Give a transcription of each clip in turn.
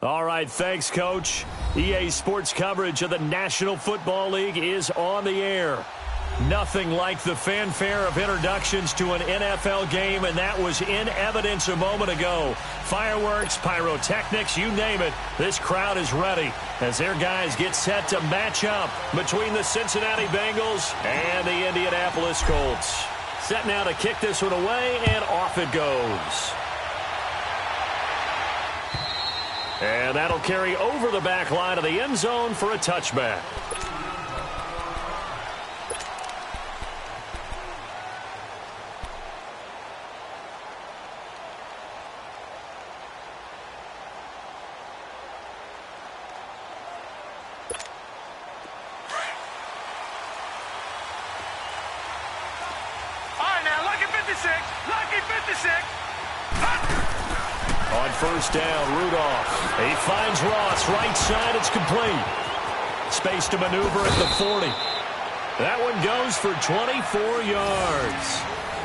All right, thanks, Coach. EA Sports coverage of the National Football League is on the air. Nothing like the fanfare of introductions to an NFL game, and that was in evidence a moment ago. Fireworks, pyrotechnics, you name it. This crowd is ready as their guys get set to match up between the Cincinnati Bengals and the Indianapolis Colts. Set now to kick this one away, and off it goes. And that'll carry over the back line of the end zone for a touchback. On first down, Rudolph. He finds Ross. Right side, it's complete. Space to maneuver at the 40. That one goes for 24 yards.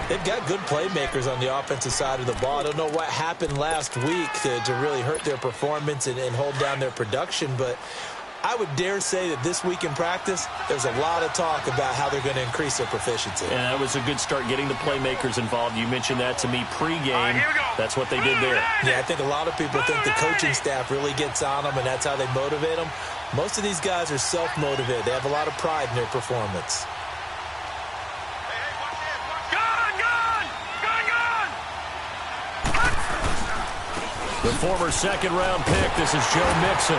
They've got good playmakers on the offensive side of the ball. I don't know what happened last week to really hurt their performance and hold down their production, but I would dare say that this week in practice, there's a lot of talk about how they're going to increase their proficiency. And that was a good start getting the playmakers involved. You mentioned that to me pregame. That's what they did there. Yeah, I think a lot of people think the coaching staff really gets on them, and that's how they motivate them. Most of these guys are self-motivated. They have a lot of pride in their performance. The former second-round pick, this is Joe Mixon.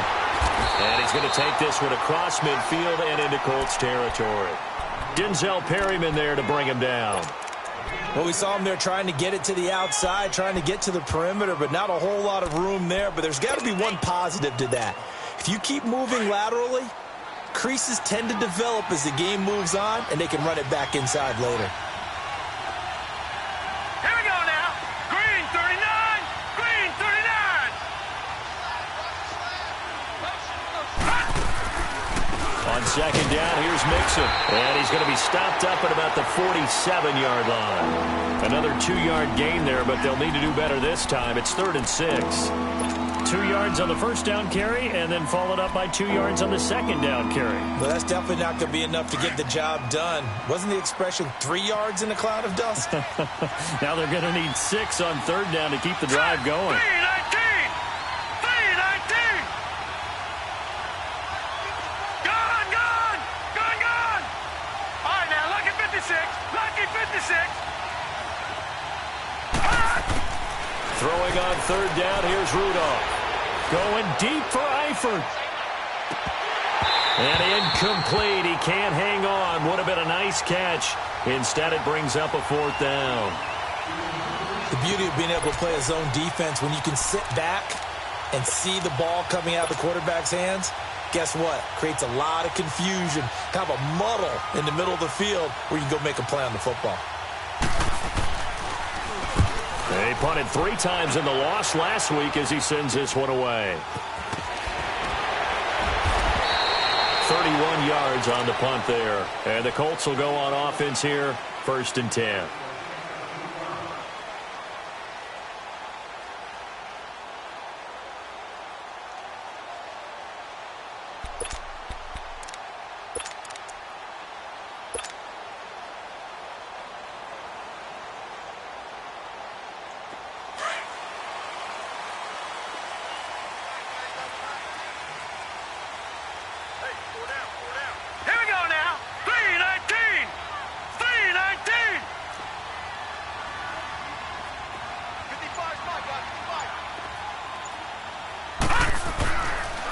And he's going to take this one across midfield and into Colts territory. Denzel Perryman there to bring him down. Well, we saw him there trying to get it to the outside, trying to get to the perimeter, but not a whole lot of room there. But there's got to be one positive to that. If you keep moving laterally, creases tend to develop as the game moves on, and they can run it back inside later. Here we go now. Green 39. Green 39. On second down, here's Mixon. And he's going to be stopped up at about the 47-yard line. Another 2-yard gain there, but they'll need to do better this time. It's 3rd and 6. 2 yards on the first down carry, and then followed up by 2 yards on the second down carry. Well, that's definitely not going to be enough to get the job done. Wasn't the expression 3 yards in a cloud of dust? Now they're going to need 6 on 3rd down to keep the drive going. 319. 319. Gone, gone. Gone, gone. All right, now, lucky 56. Lucky 56. Throwing on 3rd down, here's Rudolph. Going deep for Eifert. And incomplete. He can't hang on. Would have been a nice catch. Instead, it brings up a 4th down. The beauty of being able to play a zone defense, when you can sit back and see the ball coming out of the quarterback's hands, guess what? Creates a lot of confusion, kind of a muddle in the middle of the field where you can go make a play on the football. They punted 3 times in the loss last week as he sends this one away. 31 yards on the punt there. And the Colts will go on offense here, 1st and 10.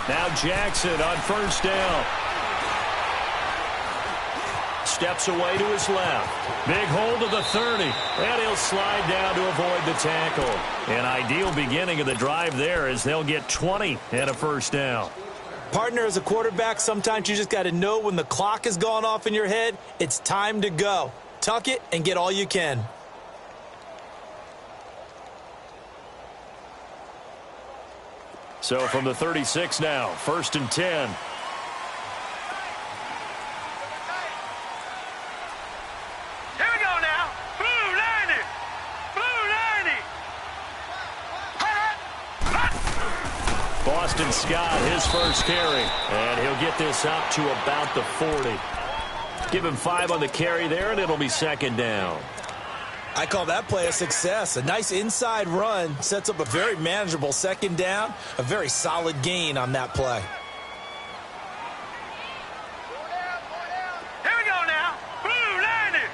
Now Jackson on 1st down. Steps away to his left. Big hold of the 30. And he'll slide down to avoid the tackle. An ideal beginning of the drive there as they'll get 20 and a 1st down. Partner, as a quarterback, sometimes you just got to know when the clock has gone off in your head, it's time to go. Tuck it and get all you can. So from the 36 now, 1st and 10. Here we go now. Blue 90. Blue 90. Boston Scott, his first carry. And he'll get this up to about the 40. Give him 5 on the carry there, and it'll be second down. I call that play a success. A nice inside run sets up a very manageable second down. A very solid gain on that play. Here we go now. Blue, landed.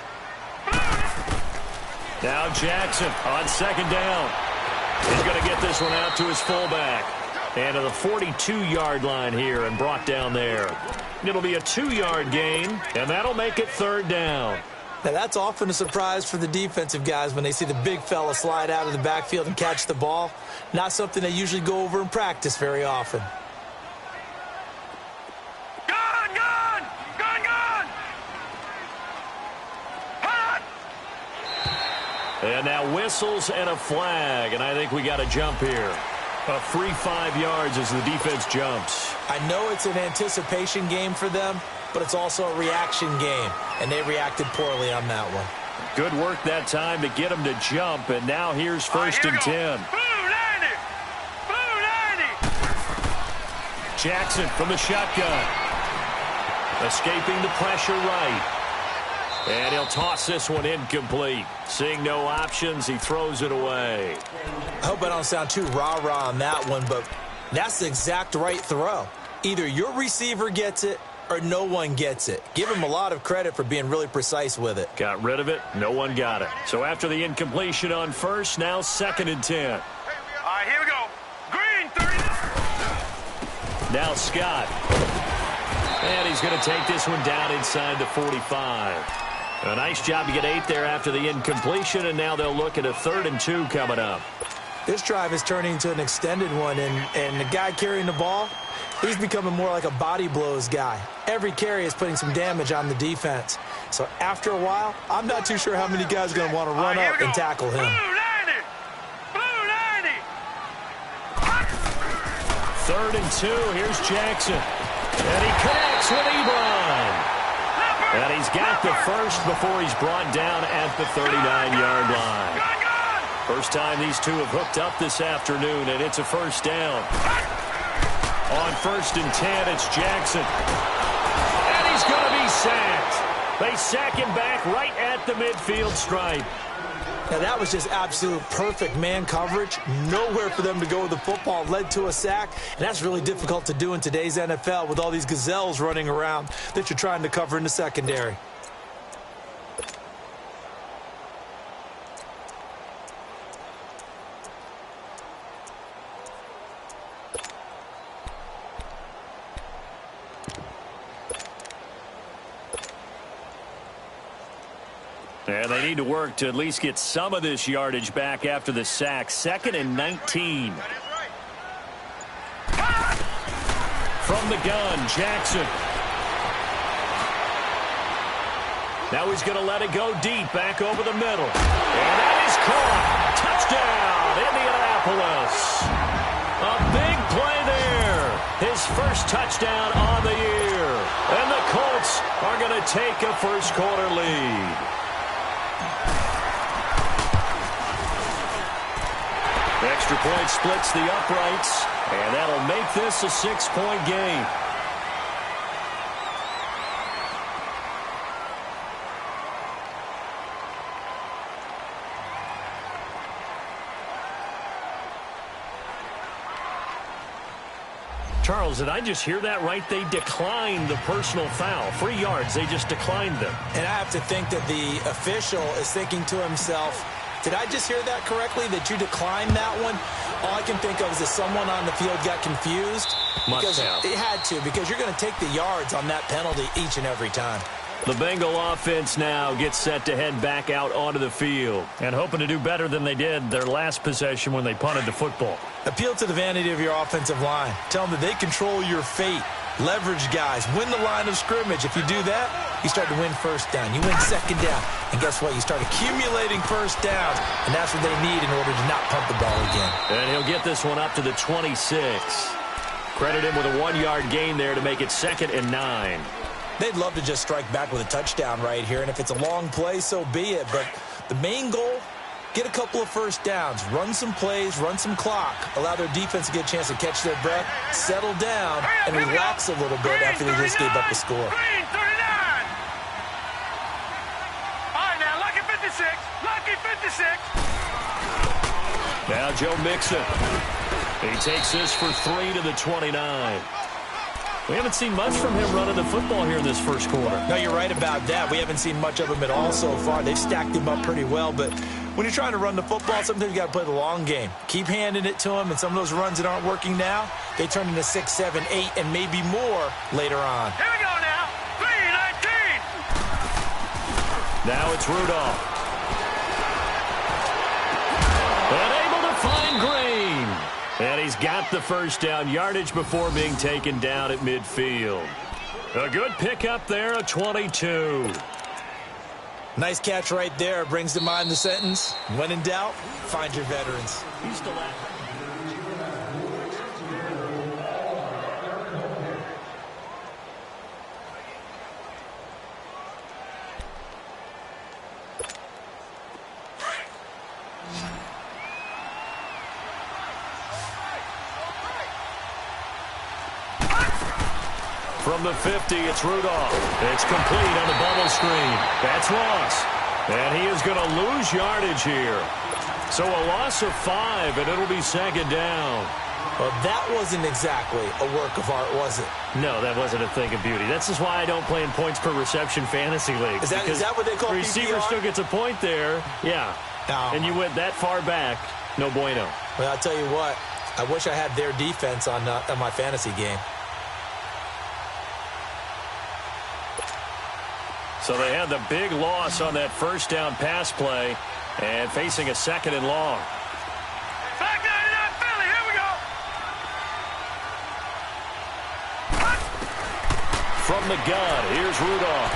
Blue. Now Jackson on second down. He's going to get this one out to his fullback. And to the 42-yard line here and brought down there. It'll be a 2-yard gain, and that'll make it third down. Now, that's often a surprise for the defensive guys when they see the big fella slide out of the backfield and catch the ball. Not something they usually go over in practice very often. Gone, gone, gone, gone. Hot. And now whistles and a flag, and I think we got a jump here. A free 5 yards as the defense jumps. I know it's an anticipation game for them, but it's also a reaction game, and they reacted poorly on that one. Good work that time to get him to jump, and now here's first and 10. Blue, landed. Blue, landed. Jackson from the shotgun. Escaping the pressure right. And he'll toss this one incomplete. Seeing no options, he throws it away. I hope I don't sound too rah-rah on that one, but that's the exact right throw. Either your receiver gets it or no one gets it. Give him a lot of credit for being really precise with it. Got rid of it. No one got it. So after the incompletion on first, now second and 10. All right, here we go. Green, 30. Now Scott. And he's going to take this one down inside the 45. A nice job to get 8 there after the incompletion, and now they'll look at a 3rd and 2 coming up. This drive is turning into an extended one, and the guy carrying the ball, he's becoming more like a body blows guy. Every carry is putting some damage on the defense. So after a while, I'm not too sure how many guys are going to want to run up and tackle him. Blue, landed. Blue, landed. 3rd and 2, here's Jackson. And he connects with Ebron. And he's got the first before he's brought down at the 39-yard line. First time these two have hooked up this afternoon, and it's a first down. On 1st and 10, it's Jackson. And he's going to be sacked. They sack him back right at the midfield stripe. Now, that was just absolute perfect man coverage. Nowhere for them to go with the football. Led to a sack, and that's really difficult to do in today's NFL with all these gazelles running around that you're trying to cover in the secondary. And they need to work to at least get some of this yardage back after the sack. 2nd and 19. From the gun, Jackson. Now he's going to let it go deep back over the middle. And that is caught. Touchdown, Indianapolis. A big play there. His first touchdown on the year. And the Colts are going to take a first-quarter lead. Extra point splits the uprights, and that'll make this a 6-point game. Charles, did I just hear that right? They declined the personal foul. 3 yards, they just declined them. And I have to think that the official is thinking to himself, did I just hear that correctly, that you declined that one? All I can think of is that someone on the field got confused. Must have. It had to, because you're going to take the yards on that penalty each and every time. The Bengal offense now gets set to head back out onto the field and hoping to do better than they did their last possession when they punted the football. Appeal to the vanity of your offensive line. Tell them that they control your fate. Leverage guys. Win the line of scrimmage. If you do that, you start to win first down. You win second down. And guess what? You start accumulating first downs. And that's what they need in order to not punt the ball again. And he'll get this one up to the 26. Credit him with a 1-yard gain there to make it 2nd and 9. They'd love to just strike back with a touchdown right here. And if it's a long play, so be it. But the main goal, get a couple of first downs, run some plays, run some clock, allow their defense to get a chance to catch their breath, settle down, and relax a little bit after they just gave up a score. Green, 39. All right, now, lucky 56. Lucky 56. Now Joe Mixon. He takes this for 3 to the 29. We haven't seen much from him running the football here in this first quarter. No, you're right about that. We haven't seen much of him at all so far. They've stacked him up pretty well, but when you're trying to run the football, sometimes you got to play the long game. Keep handing it to him, and some of those runs that aren't working now, they turn into 6, 7, 8, and maybe more later on. Here we go now. 3-19. Now it's Rudolph. And able to find Green. And he's got the first down yardage before being taken down at midfield. A good pickup there, a 22. Nice catch right there. Brings to mind the sentence, when in doubt, find your veterans. He's still at. From the 50, it's Rudolph. It's complete on the bubble screen. That's Ross. And he is going to lose yardage here. So a loss of 5, and it'll be second down. Well, that wasn't exactly a work of art, was it? No, that wasn't a thing of beauty. That's just why I don't play in points per reception fantasy leagues. Is that what they call the receiver PPR? still gets a point there. Yeah. No. And you went that far back. No bueno. Well, I'll tell you what. I wish I had their defense on my fantasy game. So they had the big loss on that first down pass play and facing a second and long. Back 99 Philly. Here we go. From the gun, here's Rudolph.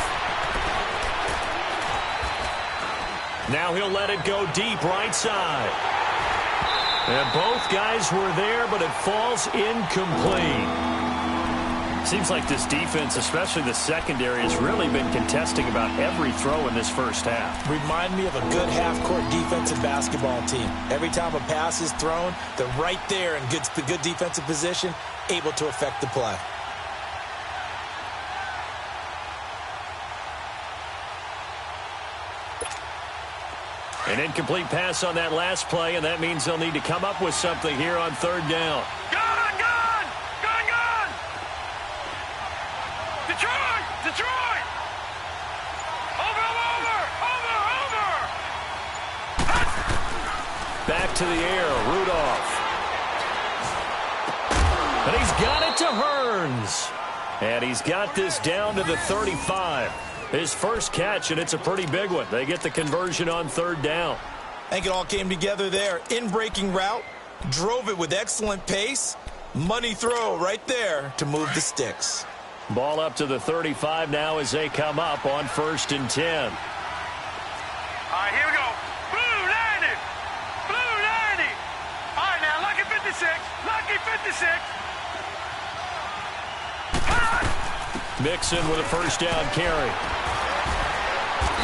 Now he'll let it go deep right side. And both guys were there, but it falls incomplete. Seems like this defense, especially the secondary, has really been contesting about every throw in this first half. Remind me of a good half-court defensive basketball team. Every time a pass is thrown, they're right there in good defensive position, able to affect the play. An incomplete pass on that last play, and that means they'll need to come up with something here on third down. Gone, gone. Gone, gone. Detroit, Detroit. Over, over, over, over. Back to the air, Rudolph. And he's got it to Hearns. And he's got this down to the 35. His first catch, and it's a pretty big one. They get the conversion on third down. I think it all came together there. In-breaking route, drove it with excellent pace. Money throw right there to move the sticks. Ball up to the 35 now as they come up on 1st and 10. All right, here we go. Blue 90. Blue 90. All right, now, lucky 56. Lucky 56. Mixon with a first down carry.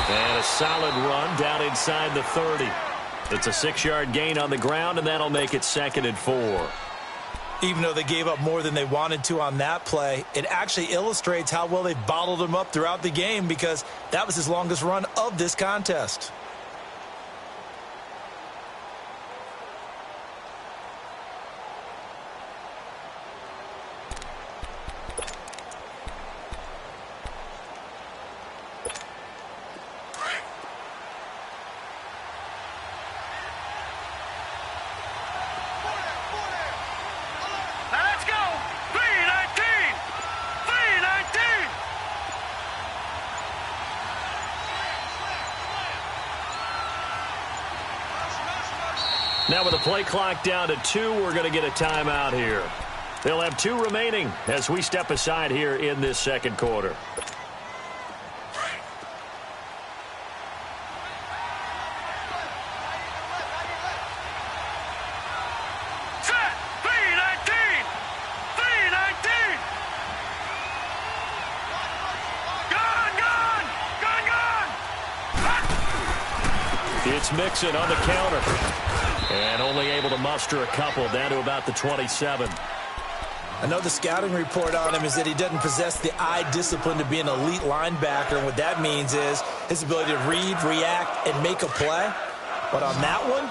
And a solid run down inside the 30. It's a 6-yard gain on the ground, and that'll make it 2nd and 4. Even though they gave up more than they wanted to on that play, it actually illustrates how well they bottled them up throughout the game, because that was his longest run of this contest. Now with the play clock down to 2, we're going to get a timeout here. They'll have 2 remaining as we step aside here in this second quarter. Set. 319. 319. Gone, gone. Gone, gone. It's Mixon on the counter. And only able to muster a couple, down to about the 27. I know the scouting report on him is that he doesn't possess the eye discipline to be an elite linebacker. And what that means is his ability to read, react, and make a play. But on that one,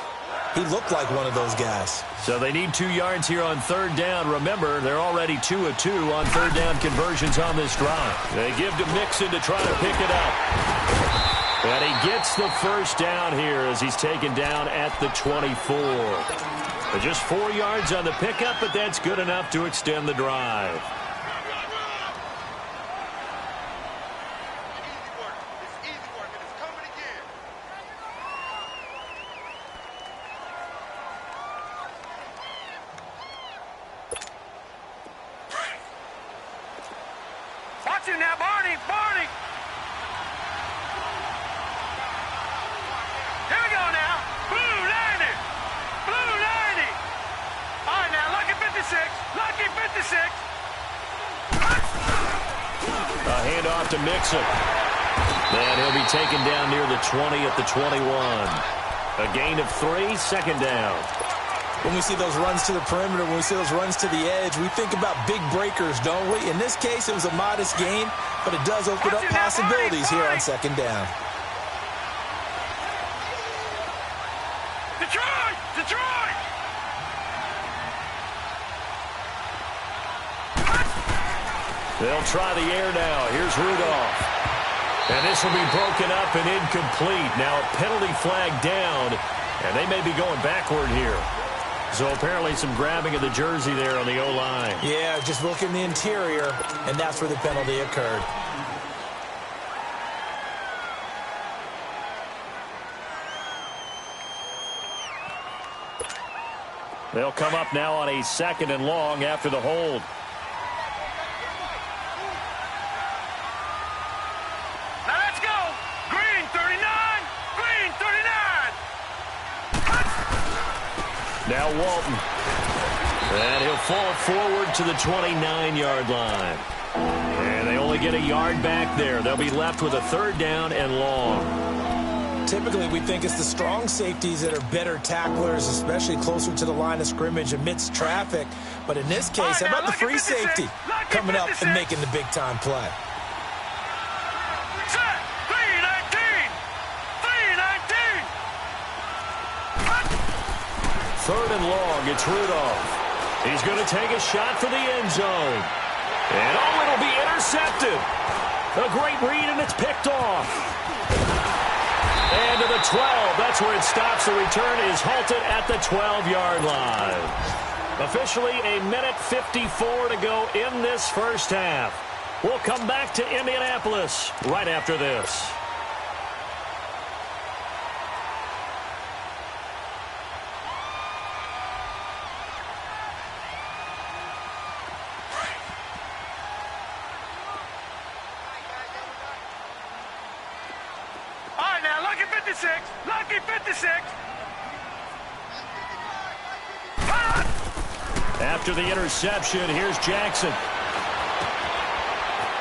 he looked like one of those guys. So they need 2 yards here on third down. Remember, they're already 2 of 2 on third down conversions on this drive. They give to Mixon to try to pick it up. And he gets the first down here as he's taken down at the 24. Just 4 yards on the pickup, but that's good enough to extend the drive. Watch him now, Barney! Barney! Here we go now. Blue 90! Blue 90! All right, now, lucky 56. Lucky 56. A handoff to Mixon. And he'll be taken down near the 20 at the 21. A gain of 3, second down. When we see those runs to the perimeter, when we see those runs to the edge, we think about big breakers, don't we? In this case, it was a modest gain, but it does open up possibilities here on second down. Detroit! Detroit! They'll try the air now. Here's Rudolph. And this will be broken up and incomplete. Now a penalty flag down, and they may be going backward here. So apparently some grabbing of the jersey there on the O-line. Yeah, just look in the interior, and that's where the penalty occurred. They'll come up now on a 2nd and long after the hold. Now let's go! Green 39! Green 39! Now Walton. And he'll fall forward to the 29-yard line. And they only get a yard back there. They'll be left with a 3rd down and long. Typically, we think it's the strong safeties that are better tacklers, especially closer to the line of scrimmage amidst traffic. But in this case, how about the free safety coming up and making the big-time play? Set! 319! 319! 3rd and long, it's Rudolph. He's going to take a shot for the end zone. And oh, it'll be intercepted. A great read, and it's picked off. And to the 12, that's where it stops. The return is halted at the 12-yard line. Officially a minute 54 to go in this first half. We'll come back to Indianapolis right after this. All right, now, lucky 56! Lucky 56! After the interception, here's Jackson.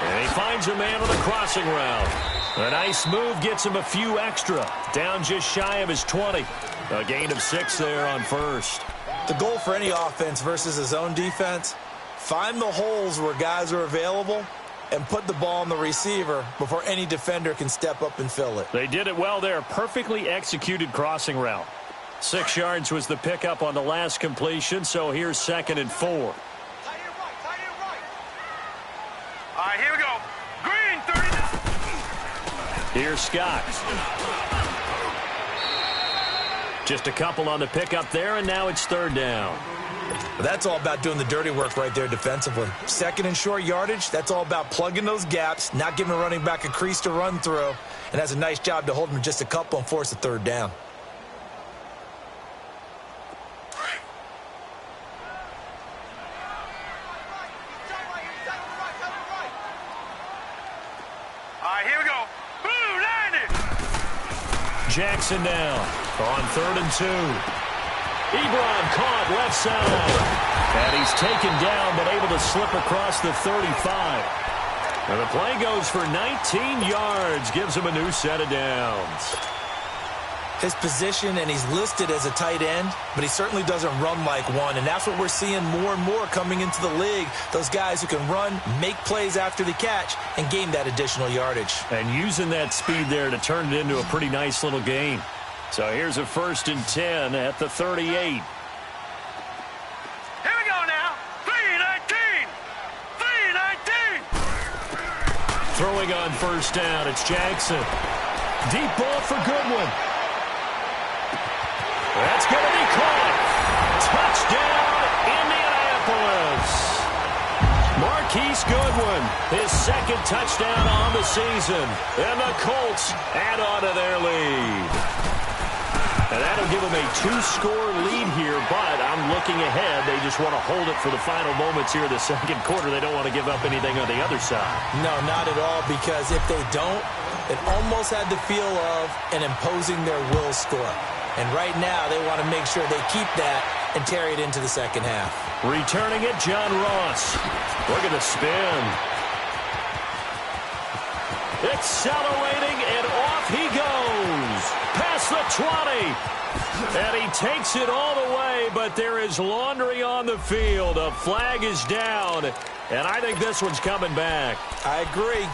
And he finds a man on the crossing route. A nice move gets him a few extra. Down just shy of his 20. A gain of 6 there on first. The goal for any offense versus a zone defense, find the holes where guys are available and put the ball on the receiver before any defender can step up and fill it. They did it well there. Perfectly executed crossing route. 6 yards was the pickup on the last completion, so here's 2nd and 4. All right, here we go. Green 39! Here's Scott. Just a couple on the pickup there, and now it's 3rd down. That's all about doing the dirty work right there defensively. 2nd and short yardage, that's all about plugging those gaps, not giving a running back a crease to run through, and has a nice job to hold him just a couple and force a 3rd down. All right, here we go. Blue 90! Jackson now on 3rd and 2. Ebron caught left side. And he's taken down, but able to slip across the 35. And the play goes for 19 yards. Gives him a new set of downs. his position, and he's listed as a tight end, but he certainly doesn't run like one, and that's what we're seeing more and more coming into the league. Those guys who can run, make plays after the catch, and gain that additional yardage. And using that speed there to turn it into a pretty nice little game. So here's a 1st and 10 at the 38. Here we go now. 3-19. 3-19. Throwing on 1st down, it's Jackson. Deep ball for Goodwin. That's going to be caught. Touchdown, Indianapolis. Marquise Goodwin, his 2nd touchdown on the season. And the Colts add on to their lead. And that'll give them a 2-score lead here, but I'm looking ahead. They just want to hold it for the final moments here in the 2nd quarter. They don't want to give up anything on the other side. No, not at all, because if they don't, it almost had the feel of an imposing their will score. And right now, they want to make sure they keep that and carry it into the 2nd half. Returning it, John Ross. Look at the spin. Accelerating, and off he goes. Past the 20. And he takes it all the way, but there is laundry on the field. A flag is down, and I think this one's coming back. I agree.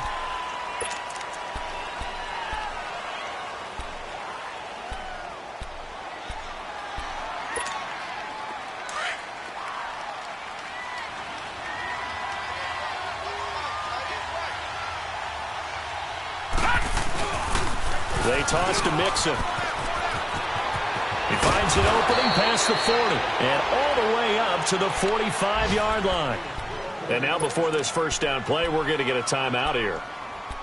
They toss to Mixon. He finds an opening past the 40 and all the way up to the 45-yard line. And now before this 1st down play, we're going to get a timeout here,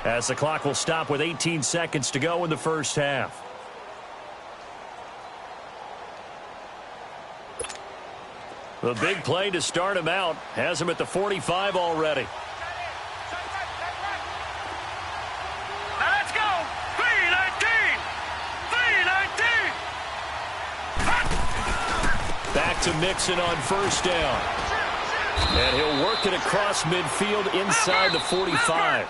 as the clock will stop with 18 seconds to go in the 1st half. The big play to start him out has him at the 45 already. Back to Mixon on 1st down. And he'll work it across midfield inside the 45.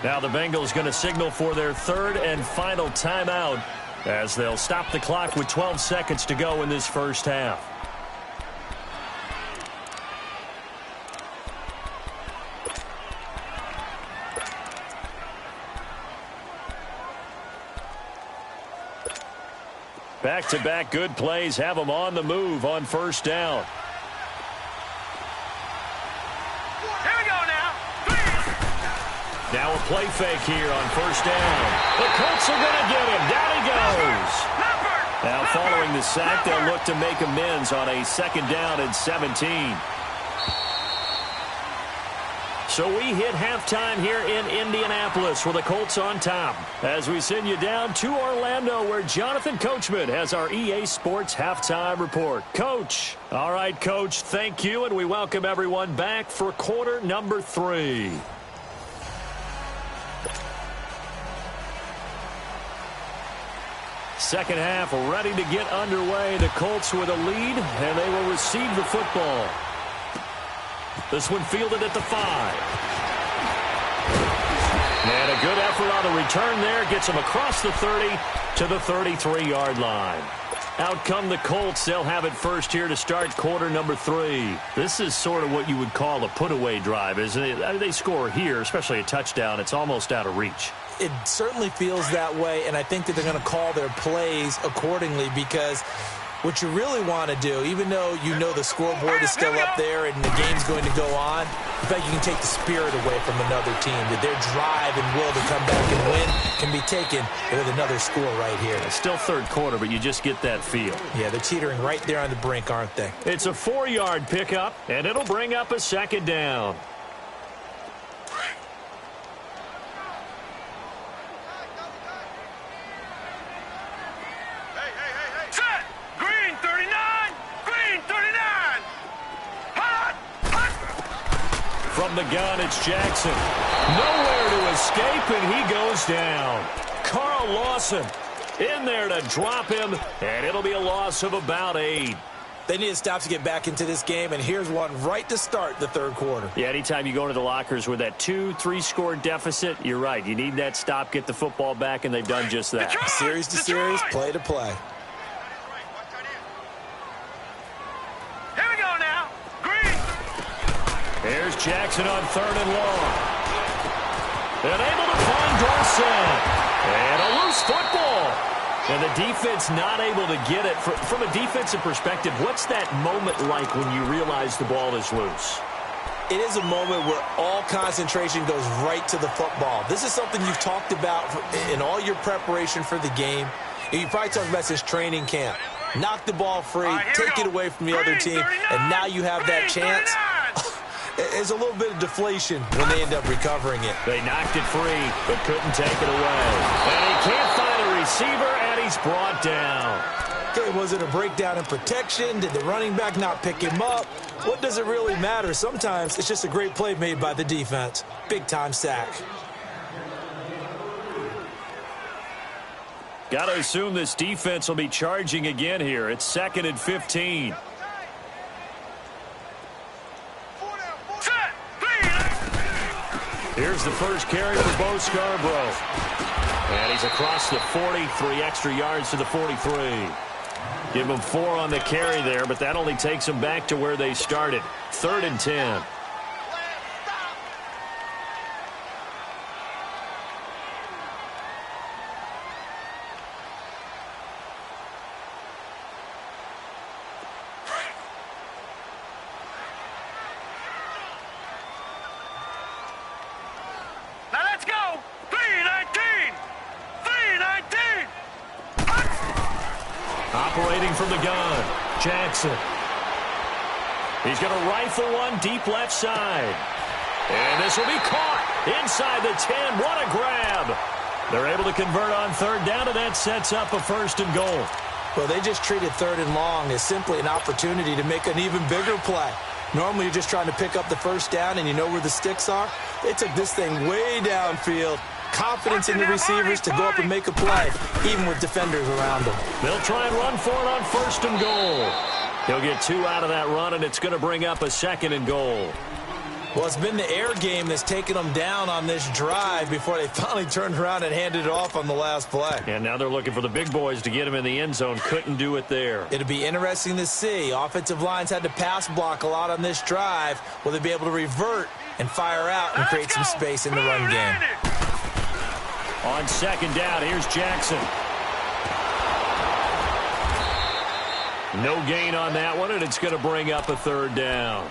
Now the Bengals going to signal for their 3rd and final timeout, as they'll stop the clock with 12 seconds to go in this 1st half. Back-to-back good plays have them on the move on 1st down. Here we go now. Now a play fake here on 1st down. The Colts are going to get him. Down he goes. Now following the sack, they'll look to make amends on a 2nd down and 17. So we hit halftime here in Indianapolis with the Colts on top, as we send you down to Orlando, where Jonathan Coachman has our EA Sports Halftime Report. Coach. All right, Coach, thank you, and we welcome everyone back for quarter number 3. Second half ready to get underway. The Colts with a lead, and they will receive the football. This one fielded at the 5. And a good effort on the return there. Gets him across the 30 to the 33-yard line. Out come the Colts. They'll have it first here to start quarter number 3. This is sort of what you would call a put-away drive, isn't it? I mean, they score here, especially a touchdown. It's almost out of reach. It certainly feels that way, and I think that they're going to call their plays accordingly, because what you really want to do, even though you know the scoreboard is still up there and the game's going to go on, in fact, you can take the spirit away from another team, that their drive and will to come back and win can be taken with another score right here. It's still 3rd quarter, but you just get that feel. Yeah, they're teetering right there on the brink, aren't they? It's a 4-yard pickup, and it'll bring up a 2nd down. From the gun, it's Jackson. Nowhere to escape, and he goes down. Carl Lawson in there to drop him, and it'll be a loss of about 8. They need a stop to get back into this game, and here's one right to start the third quarter. Yeah, anytime you go into the lockers with that 2-3 score deficit, you're right. You need that stop, get the football back, and they've done just that. Detroit! Series to series, play to play. Here we go now. Green. Here's Jackson on 3rd and long. And able to find Dorsett. And a loose football. And the defense not able to get it. From a defensive perspective, what's that moment like when you realize the ball is loose? It is a moment where all concentration goes right to the football. This is something you've talked about in all your preparation for the game. And you probably talked about since training camp. Knock the ball free, take it away from the other team, and now you have that chance. It's a little bit of deflation when they end up recovering it. They knocked it free, but couldn't take it away. And he can't find a receiver, and he's brought down. Okay, was it a breakdown in protection? Did the running back not pick him up? What does it really matter? Sometimes it's just a great play made by the defense. Big-time sack. Got to assume this defense will be charging again here. It's 2nd and 15. Here's the first carry for Bo Scarborough. And he's across the 40, 3 extra yards to the 43. Give him 4 on the carry there, but that only takes them back to where they started. 3rd and 10. Operating from the gun, Jackson. He's going to rifle one deep left side. And this will be caught inside the 10. What a grab. They're able to convert on 3rd down, and that sets up a 1st and goal. Well, they just treated 3rd and long as simply an opportunity to make an even bigger play. Normally, you're just trying to pick up the 1st down, and you know where the sticks are. They took this thing way downfield. Confidence in the receivers to go up and make a play, even with defenders around them. They'll try and run for it on 1st and goal. He'll get 2 out of that run, and it's going to bring up a 2nd and goal. Well, it's been the air game that's taken them down on this drive before they finally turned around and handed it off on the last play. And now they're looking for the big boys to get him in the end zone. Couldn't do it there. It'll be interesting to see. Offensive lines had to pass block a lot on this drive. Will they be able to revert and fire out and create some space in the run game? On 2nd down, here's Jackson. No gain on that one, and it's going to bring up a 3rd down.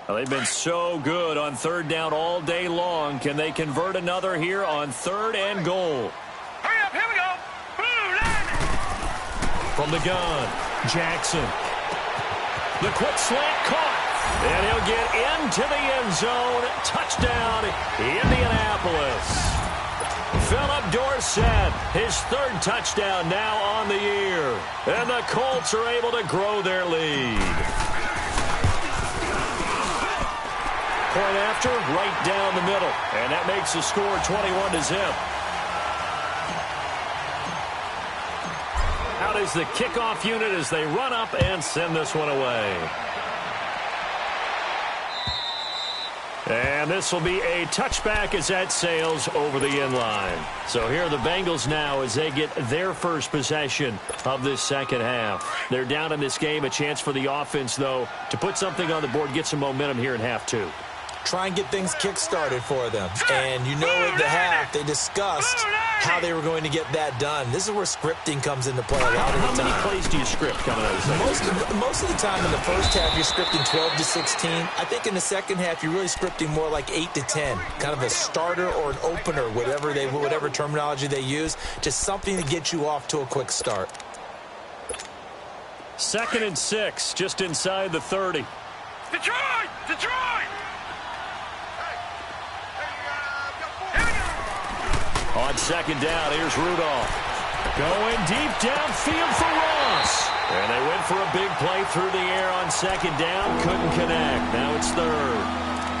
Well, they've been so good on 3rd down all day long. Can they convert another here on 3rd and goal? Hurry up, here we go. Blue line. From the gun, Jackson. The quick slant caught. And he'll get into the end zone. Touchdown, Indianapolis. Philip Dorsett, his 3rd touchdown now on the year. And the Colts are able to grow their lead. Point after, right down the middle. And that makes the score 21-0. Out is the kickoff unit as they run up and send this one away. And this will be a touchback as that sails over the end line. So here are the Bengals now as they get their first possession of this 2nd half. They're down in this game. A chance for the offense, though, to put something on the board, get some momentum here in half 2. Try and get things kick-started for them. And you know at the half, they discussed how they were going to get that done. This is where scripting comes into play a lot of the time. How many plays do you script coming out of the second? Most of the time in the first half, you're scripting 12 to 16. I think in the second half, you're really scripting more like 8 to 10. Kind of a starter or an opener, whatever terminology they use. Just something to get you off to a quick start. 2nd and 6, just inside the 30. Detroit! Detroit! On 2nd down, here's Rudolph. Going deep downfield for Ross. And they went for a big play through the air on 2nd down. Couldn't connect. Now it's 3rd.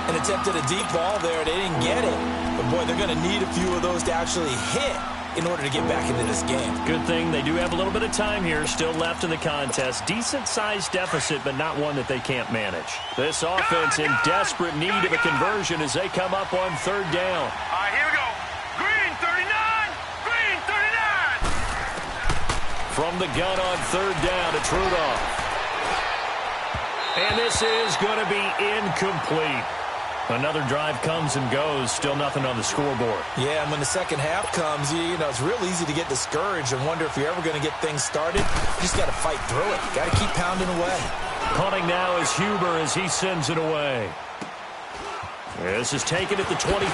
And attempted a deep ball there. They didn't get it. But, boy, they're going to need a few of those to actually hit in order to get back into this game. Good thing they do have a little bit of time here still left in the contest. Decent-sized deficit, but not one that they can't manage. This offense in desperate need of a conversion as they come up on third down. All right, here we go. Green 39. Green 39. From the gun on third down, it's Rudolph. And this is going to be incomplete. Another drive comes and goes. Still nothing on the scoreboard. Yeah, and when the second half comes, you know, it's real easy to get discouraged and wonder if you're ever going to get things started. You just got to fight through it. You got to keep pounding away. Punting now is Huber as he sends it away. This is taken at the 23.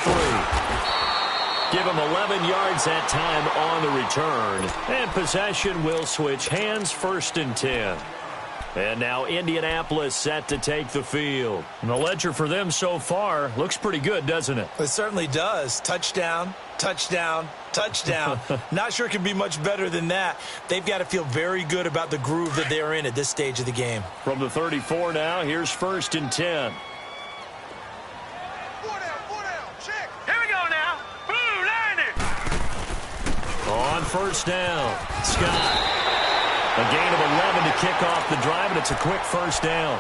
Give him 11 yards that time on the return. And possession will switch hands, 1st and 10. And now Indianapolis set to take the field. And the ledger for them so far looks pretty good, doesn't it? It certainly does. Touchdown, touchdown, touchdown. Not sure it can be much better than that. They've got to feel very good about the groove that they're in at this stage of the game. From the 34 now, here's 1st and 10. Check. Here we go now. Blue 90. On 1st down, Scott. A gain of 11 to kick off the drive, and it's a quick 1st down.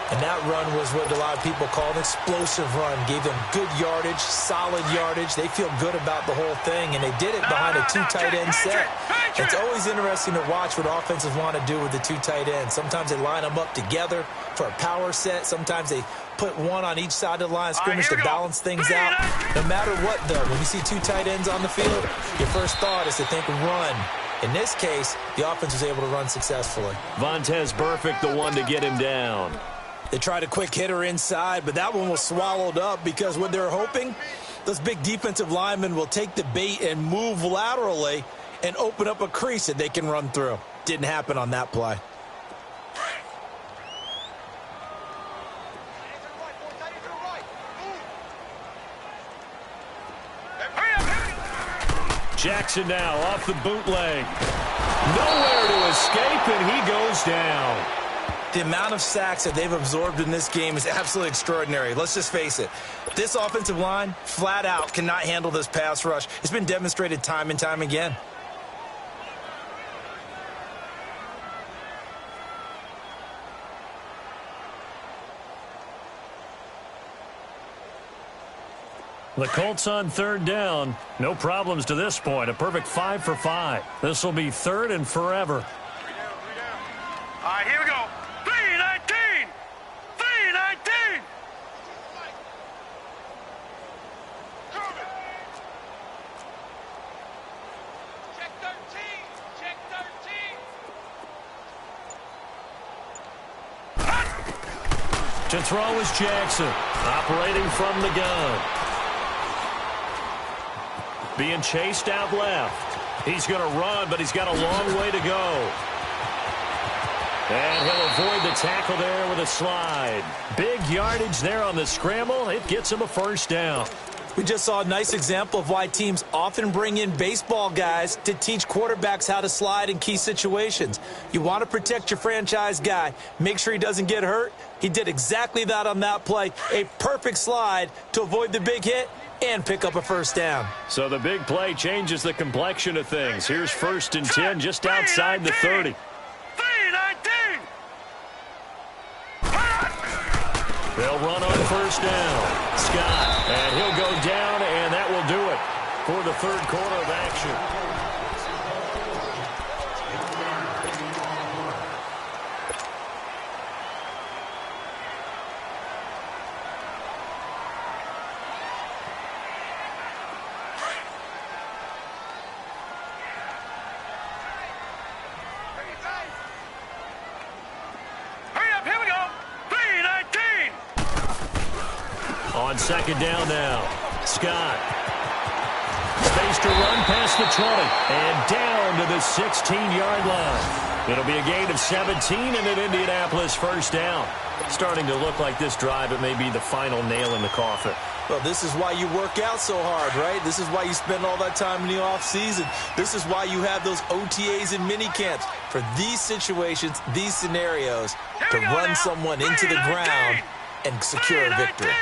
And that run was what a lot of people call an explosive run. Gave them good yardage, solid yardage. They feel good about the whole thing, and they did it behind a 2 tight end set. It's always interesting to watch what offenses want to do with the 2 tight ends. Sometimes they line them up together for a power set. Sometimes they put one on each side of the line of scrimmage to balance things out. No matter what, though, when you see 2 tight ends on the field, your first thought is to think run. In this case, the offense was able to run successfully. Vontaze Burfict, the one to get him down. They tried a quick hitter inside, but that one was swallowed up because what they're hoping, those big defensive linemen will take the bait and move laterally and open up a crease that they can run through. Didn't happen on that play. Jackson now off the bootleg. Nowhere to escape, and he goes down. The amount of sacks that they've absorbed in this game is absolutely extraordinary. Let's just face it. This offensive line, flat out, cannot handle this pass rush. It's been demonstrated time and time again. The Colts on third down. No problems to this point. A perfect 5 for 5. This will be 3rd and forever. 3 down. All right, here we go. 3-19. 3-19. Check 13. Check 13. To throw is Jackson. Operating from the gun. Being chased out left. He's going to run, but he's got a long way to go. And he'll avoid the tackle there with a slide. Big yardage there on the scramble. It gets him a 1st down. We just saw a nice example of why teams often bring in baseball guys to teach quarterbacks how to slide in key situations. You want to protect your franchise guy. Make sure he doesn't get hurt. He did exactly that on that play. A perfect slide to avoid the big hit and pick up a 1st down. So the big play changes the complexion of things. Here's 1st and 10 just outside the 30. 3-19. They'll run on 1st down. Scott, and he'll go down, and that will do it for the 3rd quarter of action. On 2nd down now, Scott. Space to run past the 20 and down to the 16-yard line. It'll be a gain of 17 and an Indianapolis 1st down. Starting to look like this drive, it may be the final nail in the coffin. Well, this is why you work out so hard, right? This is why you spend all that time in the offseason. This is why you have those OTAs and mini camps for these situations, these scenarios, to run someone into the ground and secure a victory.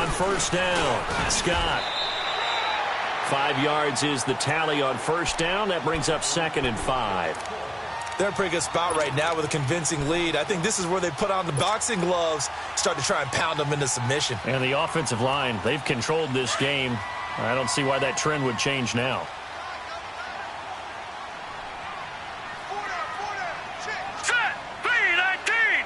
on first down. Scott. 5 yards is the tally on first down. That brings up 2nd and 5. They're in a pretty good spot right now with a convincing lead. I think this is where they put on the boxing gloves, start to try and pound them into submission. And the offensive line, they've controlled this game. I don't see why that trend would change now. Set. 3-19.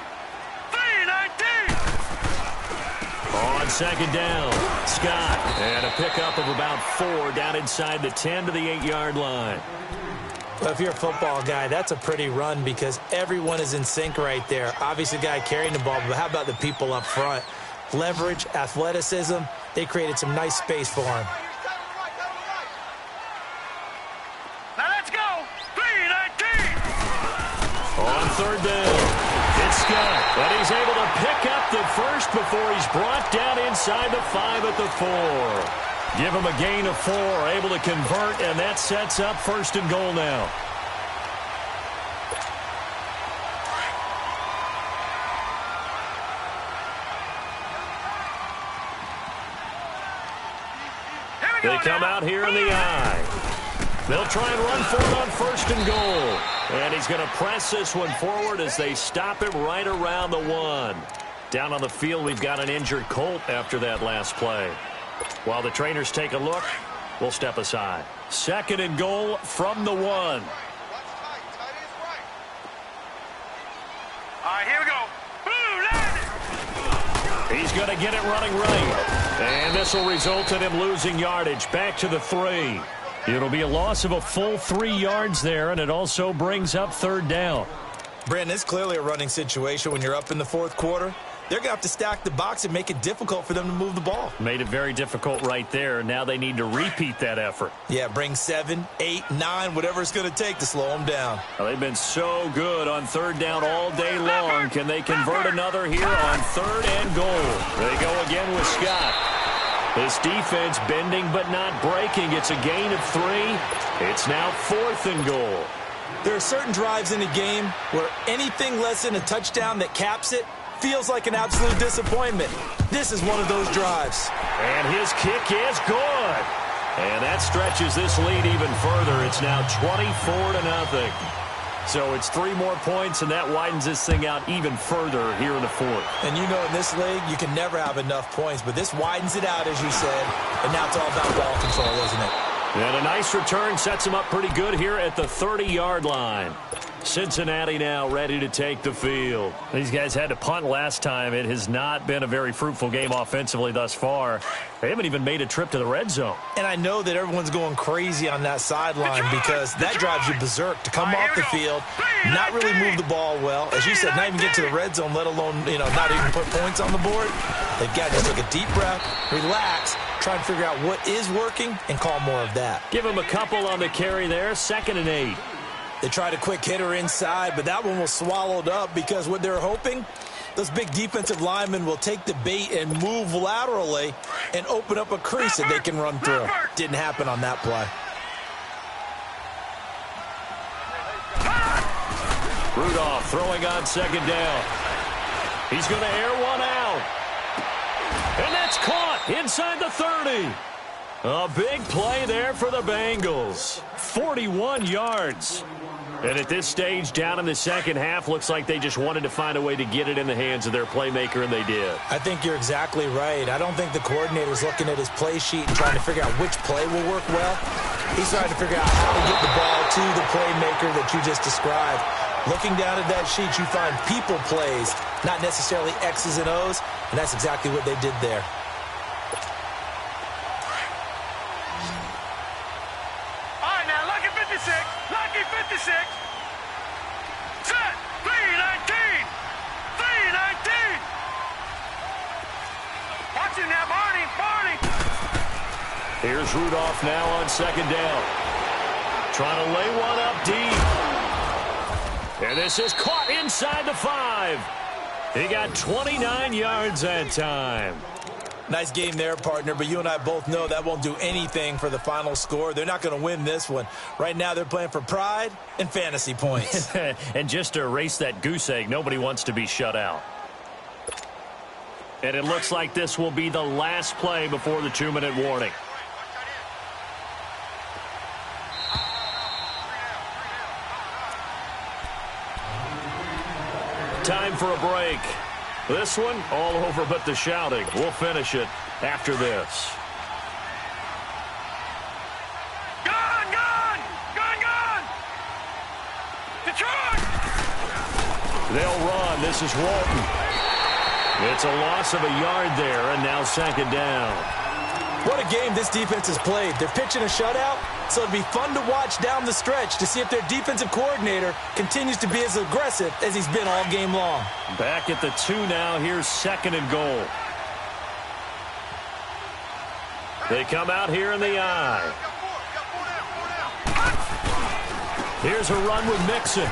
3-19. On 2nd down, Scott. And a pickup of about 4 down inside the 10 to the 8-yard line. Well, if you're a football guy, that's a pretty run because everyone is in sync right there. Obviously, the guy carrying the ball, but how about the people up front? Leverage, athleticism, they created some nice space for him. Now let's go. 3-19. On 3rd down, it's Scott. And he's able to pick up the first before he's brought down inside the 5 at the 4. Give him a gain of 4, able to convert, and that sets up 1st and goal now. They come out here in the eye. They'll try and run for it on 1st and goal. And he's going to press this one forward as they stop him right around the 1. Down on the field, we've got an injured Colt after that last play. While the trainers take a look, we'll step aside. 2nd and goal from the 1. All right, here we go. Boom, landed. He's going to get it running right. And this will result in him losing yardage back to the 3. It'll be a loss of a full 3 yards there, and it also brings up 3rd down. Brandon, it's clearly a running situation when you're up in the 4th quarter. They're going to have to stack the box and make it difficult for them to move the ball. Made it very difficult right there. Now they need to repeat that effort. Yeah, bring 7, 8, 9, whatever it's going to take to slow them down. Well, they've been so good on 3rd down all day long. Can they convert another here on 3rd and goal? They go again with Scott. This defense bending but not breaking. It's a gain of 3. It's now 4th and goal. There are certain drives in a game where anything less than a touchdown that caps it feels like an absolute disappointment. This is one of those drives. And his kick is good. And that stretches this lead even further. It's now 24-0. So it's 3 more points, and that widens this thing out even further here in the 4th. And you know in this league, you can never have enough points, but this widens it out, as you said. And now it's all about ball control, isn't it? And a nice return sets him up pretty good here at the 30-yard line. Cincinnati now ready to take the field. These guys had to punt last time. It has not been a very fruitful game offensively thus far. They haven't even made a trip to the red zone. And I know that everyone's going crazy on that sideline because that drives you berserk to come off the field, not really move the ball well. As you said, not even get to the red zone, let alone, not even put points on the board. They've got to just take a deep breath, relax, try and figure out what is working and call more of that. Give him a couple on the carry there. 2nd and 8. They tried a quick hitter inside, but that one was swallowed up because what they're hoping, those big defensive linemen will take the bait and move laterally and open up a crease that they can run through. Didn't happen on that play. Rudolph throwing on 2nd down. He's going to air one out. And that's caught inside the 30. A big play there for the Bengals. 41 yards. And at this stage, down in the 2nd half, looks like they just wanted to find a way to get it in the hands of their playmaker, and they did. I think you're exactly right. I don't think the coordinator's looking at his play sheet and trying to figure out which play will work well. He's trying to figure out how to get the ball to the playmaker that you just described. Looking down at that sheet, you find people plays, not necessarily X's and O's, and that's exactly what they did there. All right, now, lucky 56. Lucky 56. Set. 3-19. 3-19. Watch it now, Barney. Barney. Here's Rudolph now on 2nd down. Trying to lay one up deep. And this is caught inside the 5. He got 29 yards that time. Nice game there, partner, but you and I both know that won't do anything for the final score. They're not going to win this one. Right now, they're playing for pride and fantasy points. And just to erase that goose egg, nobody wants to be shut out. And it looks like this will be the last play before the 2-minute warning. Time for a break. This one, all over but the shouting. We'll finish it after this. Gun, gun! Gun, gun! Detroit! They'll run. This is Walton. It's a loss of a yard there, and now second down. What a game this defense has played. They're pitching a shutout, so it'll be fun to watch down the stretch to see if their defensive coordinator continues to be as aggressive as he's been all game long. Back at the 2 now. Here's second and goal. They come out here in the eye. Here's a run with Mixon.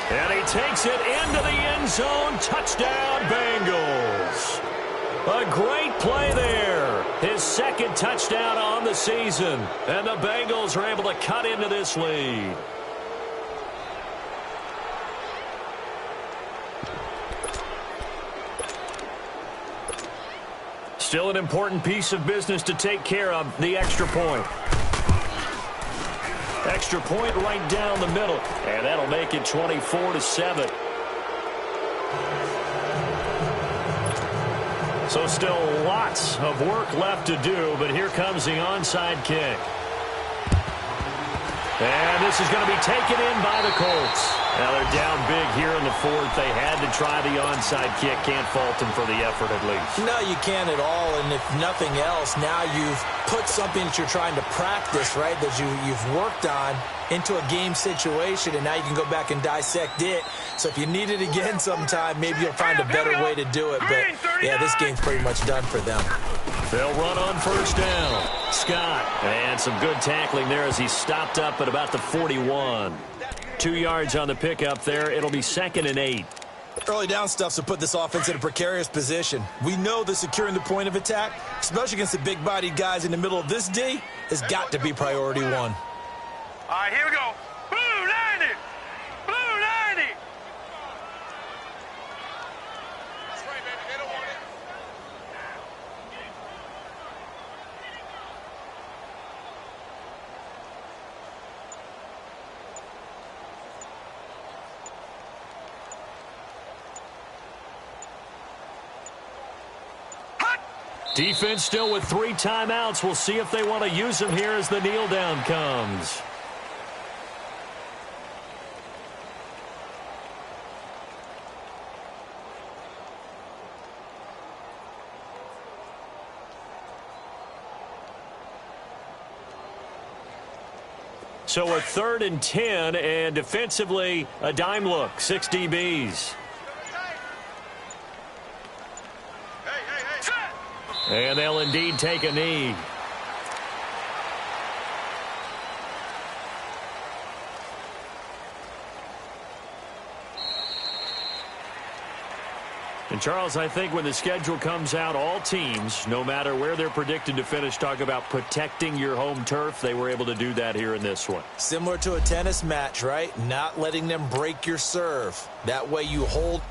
And he takes it into the end zone. Touchdown, Bengals. A great play there. His second touchdown on the season. And the Bengals are able to cut into this lead. Still an important piece of business to take care of, the extra point. Extra point right down the middle. And that'll make it 24-7. So still lots of work left to do, but here comes the onside kick. And this is going to be taken in by the Colts. Now they're down big here in the fourth. They had to try the onside kick. Can't fault them for the effort at least. No, you can't at all. And if nothing else, now you've put something that you're trying to practice, right, that you've worked on into a game situation, and now you can go back and dissect it. So if you need it again sometime, maybe you'll find a better way to do it. But, yeah, this game's pretty much done for them. They'll run on first down. Scott, and some good tackling there as he stopped up at about the 41. 2 yards on the pickup there. It'll be 2nd and 8. Early down stuff's to put this offense in a precarious position. We know that securing the point of attack, especially against the big-bodied guys in the middle of this D, has got to be priority one. All right, here we go. Blue 90! Blue 90! That's right, baby. They don't want it. Defense still with 3 timeouts. We'll see if they want to use them here as the kneel down comes. So a 3rd and 10, and defensively a dime look. 6 DBs. And they'll indeed take a knee. And, Charles, I think when the schedule comes out, all teams, no matter where they're predicted to finish, talk about protecting your home turf. They were able to do that here in this one. Similar to a tennis match, right? Not letting them break your serve. That way you hold